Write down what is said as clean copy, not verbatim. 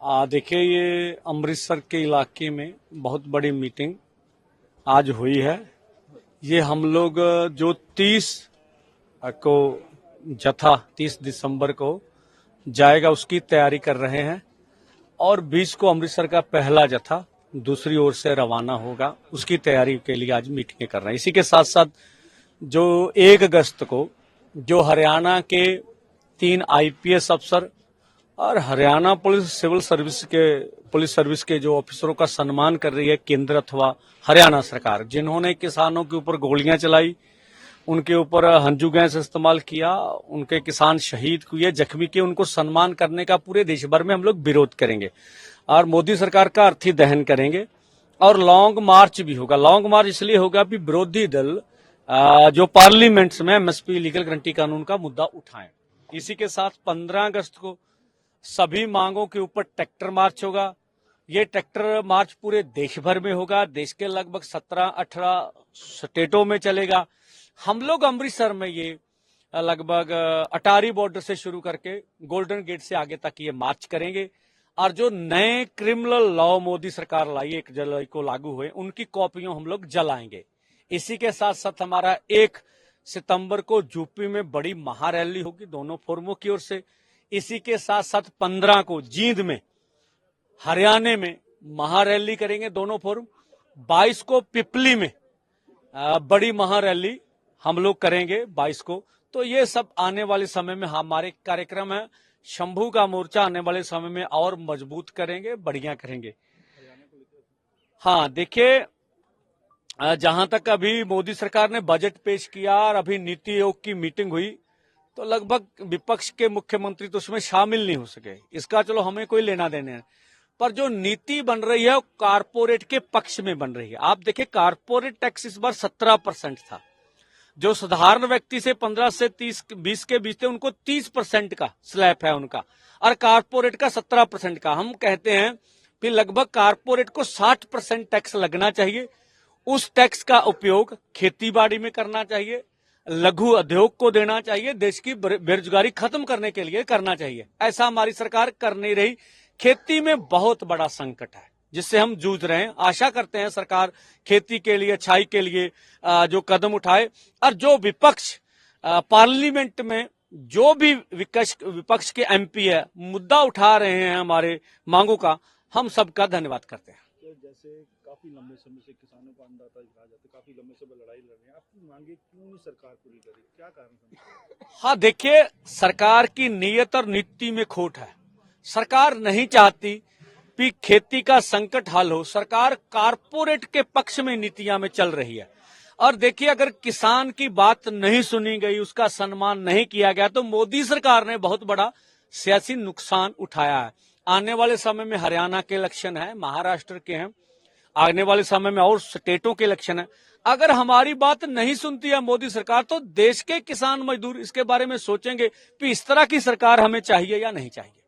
देखिए, ये अमृतसर के इलाके में बहुत बड़ी मीटिंग आज हुई है। ये हम लोग जो 30 को जत्था 30 दिसंबर को जाएगा उसकी तैयारी कर रहे हैं और 20 को अमृतसर का पहला जत्था दूसरी ओर से रवाना होगा, उसकी तैयारी के लिए आज मीटिंगें कर रहे हैं। इसी के साथ साथ जो 1 अगस्त को जो हरियाणा के 3 आईपीएस अफसर और हरियाणा पुलिस सर्विस के जो ऑफिसरों का सम्मान कर रही है केंद्र अथवा हरियाणा सरकार, जिन्होंने किसानों के ऊपर गोलियां चलाई, उनके ऊपर हंजू गैस इस्तेमाल किया, उनके किसान शहीद हुए, जख्मी किए, उनको सम्मान करने का पूरे देश भर में हम लोग विरोध करेंगे और मोदी सरकार का अर्थी दहन करेंगे। और लॉन्ग मार्च भी होगा। लॉन्ग मार्च इसलिए होगा कि विरोधी दल जो पार्लियामेंट्स में एमएसपी लीगल गारंटी कानून का मुद्दा उठाएं। इसी के साथ 15 अगस्त को सभी मांगों के ऊपर ट्रैक्टर मार्च होगा। ये ट्रैक्टर मार्च पूरे देश भर में होगा। देश के लगभग 17-18 स्टेटों में चलेगा। हम लोग अमृतसर में ये लगभग अटारी बॉर्डर से शुरू करके गोल्डन गेट से आगे तक ये मार्च करेंगे और जो नए क्रिमिनल लॉ मोदी सरकार लाई 1 जुलाई को लागू हुए, उनकी कॉपियां हम लोग जलाएंगे। इसी के साथ साथ हमारा 1 सितंबर को यूपी में बड़ी महारैली होगी दोनों फोरमों की ओर से। इसी के साथ साथ 15 को जींद में हरियाणा में महारैली करेंगे दोनों फोरम। 22 को पिपली में बड़ी महारैली हम लोग करेंगे 22 को। तो ये सब आने वाले समय में हमारे कार्यक्रम है। शंभू का मोर्चा आने वाले समय में और मजबूत करेंगे, बढ़िया करेंगे। हाँ, देखिए, जहां तक अभी मोदी सरकार ने बजट पेश किया और अभी नीति आयोग की मीटिंग हुई, तो लगभग विपक्ष के मुख्यमंत्री तो उसमें शामिल नहीं हो सके। इसका चलो हमें कोई लेना देना है, पर जो नीति बन रही है वो कारपोरेट के पक्ष में बन रही है। आप देखिए, कारपोरेट टैक्स इस बार 17% था। जो साधारण व्यक्ति से 15 से 20 के बीच थे, उनको 30% का स्लैब है उनका, और कारपोरेट का 17% का। हम कहते हैं कि लगभग कारपोरेट को 60% टैक्स लगना चाहिए। उस टैक्स का उपयोग खेती बाड़ी में करना चाहिए, लघु उद्योग को देना चाहिए, देश की बेरोजगारी खत्म करने के लिए करना चाहिए। ऐसा हमारी सरकार कर नहीं रही। खेती में बहुत बड़ा संकट है जिससे हम जूझ रहे हैं। आशा करते हैं सरकार खेती के लिए, अच्छाई के लिए जो कदम उठाए। और जो विपक्ष पार्लियामेंट में जो भी विपक्ष के एमपी है मुद्दा उठा रहे हैं हमारे मांगों का, हम सबका धन्यवाद करते हैं। तो जैसे काफी लंबे समय से किसानों का अन्नदाता कहा जाता है, काफी लंबे समय लड़ाई लड़ रहे हैं, आपकी मांगे क्यों नहीं सरकार पूरी करी, क्या कारण? हाँ, देखिए, सरकार की नीयत और नीति में खोट है। सरकार नहीं चाहती कि खेती का संकट हल हो। सरकार कारपोरेट के पक्ष में नीतियां में चल रही है। और देखिए, अगर किसान की बात नहीं सुनी गई, उसका सम्मान नहीं किया गया, तो मोदी सरकार ने बहुत बड़ा सियासी नुकसान उठाया है। आने वाले समय में हरियाणा के इलेक्शन है, महाराष्ट्र के हैं, आने वाले समय में और स्टेटों के इलेक्शन है। अगर हमारी बात नहीं सुनती है मोदी सरकार, तो देश के किसान मजदूर इसके बारे में सोचेंगे कि इस तरह की सरकार हमें चाहिए या नहीं चाहिए।